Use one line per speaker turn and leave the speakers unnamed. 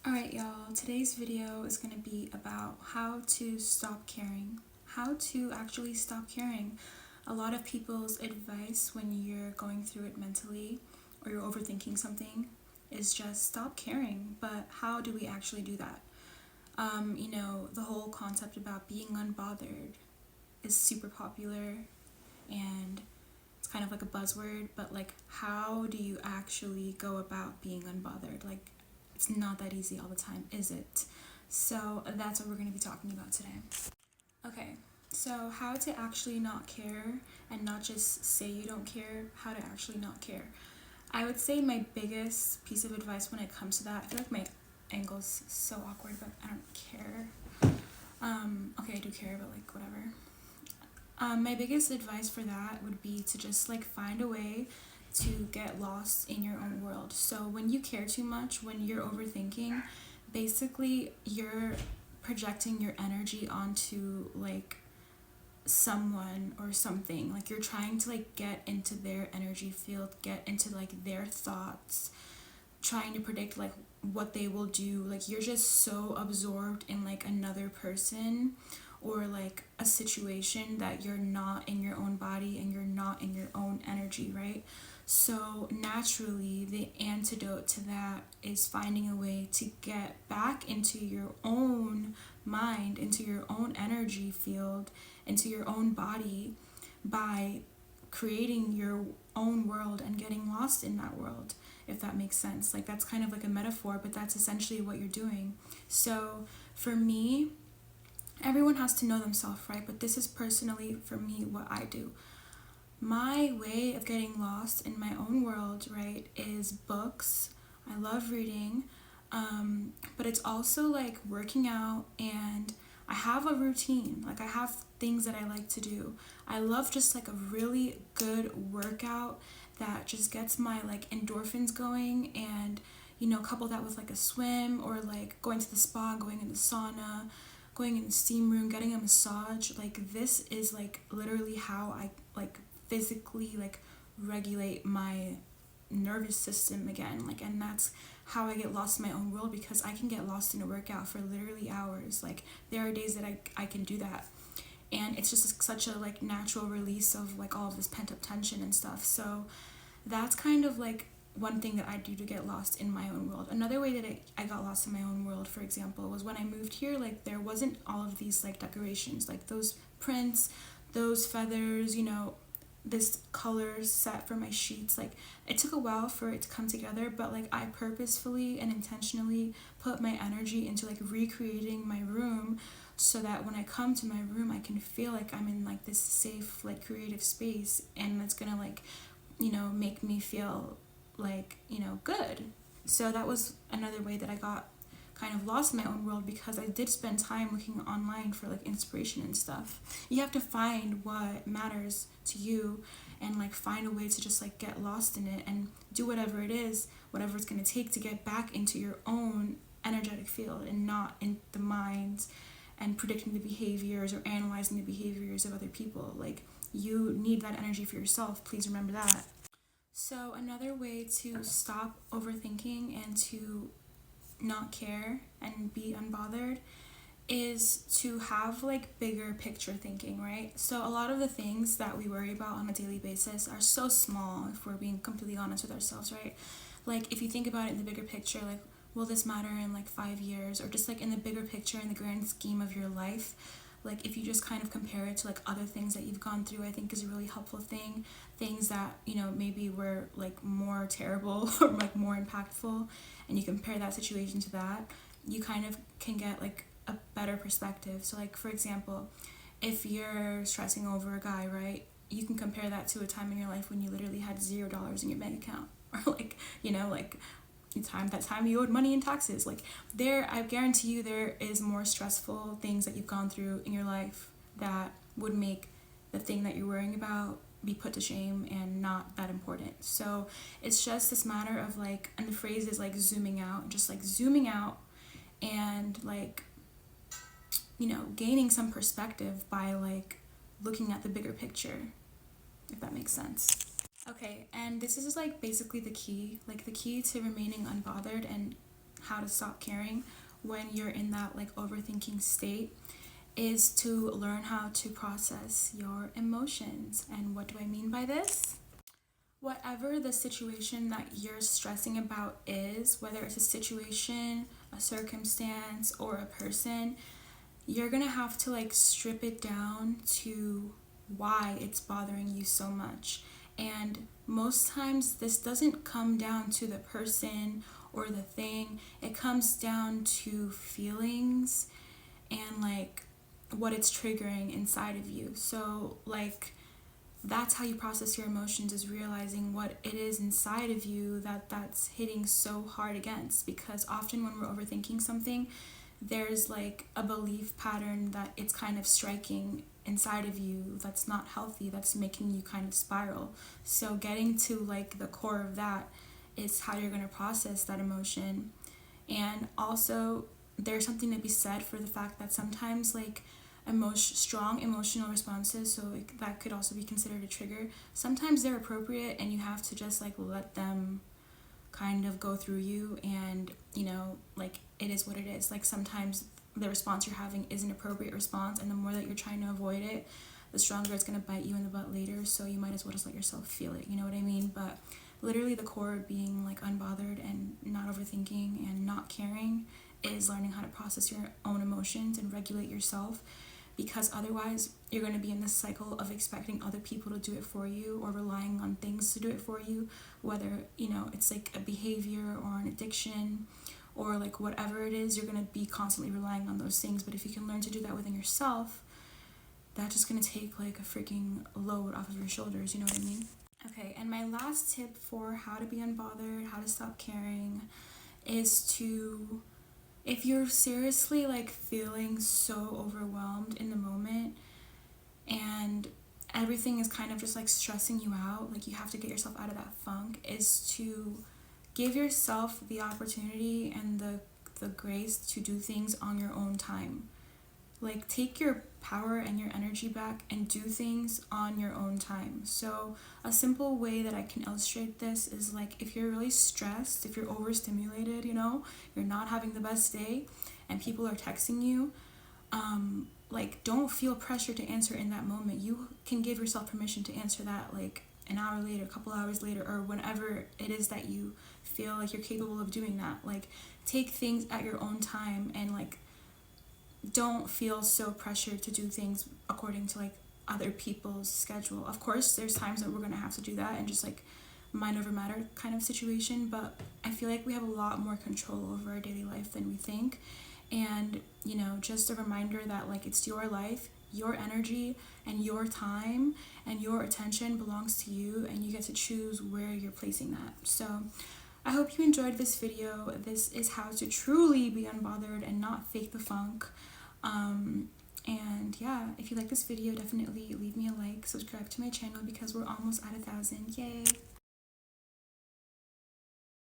Alright y'all, today's video is going to be about how to stop caring. How to actually stop caring. A lot of people's advice when you're going through it mentally or you're overthinking something is just stop caring. But how do we actually do that? The whole concept about being unbothered is super popular and it's kind of like a buzzword, but like how do you actually go about being unbothered? Like, it's not that easy all the time, is it? So that's what we're going to be talking about today. Okay, so how to actually not care and not just say you don't care, how to actually not care. I would say my biggest piece of advice when it comes to that, I feel like my angle's so awkward, but I don't care. Okay, I do care, but like whatever. My biggest advice for that would be to just like find a way to get lost in your own world. So when you care too much, when you're overthinking, basically you're projecting your energy onto like someone or something. Like you're trying to like get into their energy field, get into like their thoughts, trying to predict like what they will do. Like you're just so absorbed in like another person or like a situation that you're not in your own body and you're not in your own energy, right? So naturally, the antidote to that is finding a way to get back into your own mind, into your own energy field, into your own body by creating your own world and getting lost in that world, if that makes sense. Like that's kind of like a metaphor, but that's essentially what you're doing. So for me, everyone has to know themselves, right? But this is personally for me what I do. My way of getting lost in my own world, right, is books. I love reading, but it's also like working out, and I have a routine. Like I have things that I like to do. I love just like a really good workout that just gets my like endorphins going, and couple that with like a swim or like going to the spa, going in the sauna, going in the steam room, getting a massage. Like this is like literally how I like physically like regulate my nervous system again. Like, and that's how I get lost in my own world, because I can get lost in a workout for literally hours. Like there are days that I can do that, and it's just such a like natural release of like all of this pent up tension and stuff. So that's kind of like one thing that I do to get lost in my own world. Another way that I got lost in my own world, for example, was when I moved here. Like there wasn't all of these like decorations, like those prints, those feathers, this color set for my sheets. Like it took a while for it to come together, but like I purposefully and intentionally put my energy into like recreating my room so that when I come to my room I can feel like I'm in like this safe like creative space, and it's gonna like make me feel like good. So that was another way that I got kind of lost in my own world, because I did spend time looking online for like inspiration and stuff. You have to find what matters to you and like find a way to just like get lost in it and do whatever it is, whatever it's going to take to get back into your own energetic field and not in the minds and predicting the behaviors or analyzing the behaviors of other people. Like you need that energy for yourself. Please remember that. So another way to stop overthinking and to not care and be unbothered is to have like bigger picture thinking, right? So a lot of the things that we worry about on a daily basis are so small, if we're being completely honest with ourselves, right? Like if you think about it in the bigger picture, like will this matter in like 5 years, or just like in the bigger picture, in the grand scheme of your life. Like if you just kind of compare it to like other things that you've gone through, I think is a really helpful thing. Things that maybe were like more terrible or like more impactful, and you compare that situation to that, you kind of can get like a better perspective. So like for example, if you're stressing over a guy, right, you can compare that to a time in your life when you literally had $0 in your bank account, or like like that time you owed money in taxes. Like there, I guarantee you there is more stressful things that you've gone through in your life that would make the thing that you're worrying about be put to shame and not that important. So it's just this matter of like, and the phrase is like zooming out, just like zooming out and like gaining some perspective by like looking at the bigger picture, if that makes sense. Okay, and this is like basically the key to remaining unbothered and how to stop caring when you're in that like overthinking state is to learn how to process your emotions. And what do I mean by this? Whatever the situation that you're stressing about is, whether it's a situation, a circumstance, or a person, you're gonna have to like strip it down to why it's bothering you so much. And most times this doesn't come down to the person or the thing, it comes down to feelings and like what it's triggering inside of you. So like that's how you process your emotions, is realizing what it is inside of you that's hitting so hard against. Because often when we're overthinking something, there's like a belief pattern that it's kind of striking inside of you that's not healthy, that's making you kind of spiral. So getting to like the core of that is how you're going to process that emotion. And also there's something to be said for the fact that sometimes like strong emotional responses, so like, that could also be considered a trigger, sometimes they're appropriate and you have to just like let them kind of go through you. And you know, like it is what it is. Like sometimes the response you're having is an appropriate response, and the more that you're trying to avoid it, the stronger it's going to bite you in the butt later. So you might as well just let yourself feel it, you know what I mean? But literally the core of being like unbothered and not overthinking and not caring is learning how to process your own emotions and regulate yourself. Because otherwise you're going to be in this cycle of expecting other people to do it for you, or relying on things to do it for you, whether you know it's like a behavior or an addiction or like whatever it is. You're going to be constantly relying on those things. But if you can learn to do that within yourself, that's just going to take like a freaking load off of your shoulders, you know what I mean? Okay, and my last tip for how to be unbothered, how to stop caring, is to, if you're seriously like feeling so overwhelmed in the moment and everything is kind of just like stressing you out, like you have to get yourself out of that funk, is to give yourself the opportunity and the grace to do things on your own time. Like take your power and your energy back and do things on your own time. So a simple way that I can illustrate this is like if you're really stressed, if you're overstimulated, you know, you're not having the best day and people are texting you, like don't feel pressure to answer in that moment. You can give yourself permission to answer that like an hour later, a couple hours later, or whenever it is that you feel like you're capable of doing that. Like take things at your own time and like don't feel so pressured to do things according to like other people's schedule. Of course there's times that we're gonna have to do that and just like mind over matter kind of situation, but I feel like we have a lot more control over our daily life than we think. And you know, just a reminder that like it's your life, your energy, and your time and your attention belongs to you, and you get to choose where you're placing that. So I hope you enjoyed this video. This is how to truly be unbothered and not fake the funk. And yeah, if you like this video, definitely leave me a like, subscribe to my channel because we're almost at 1,000. Yay!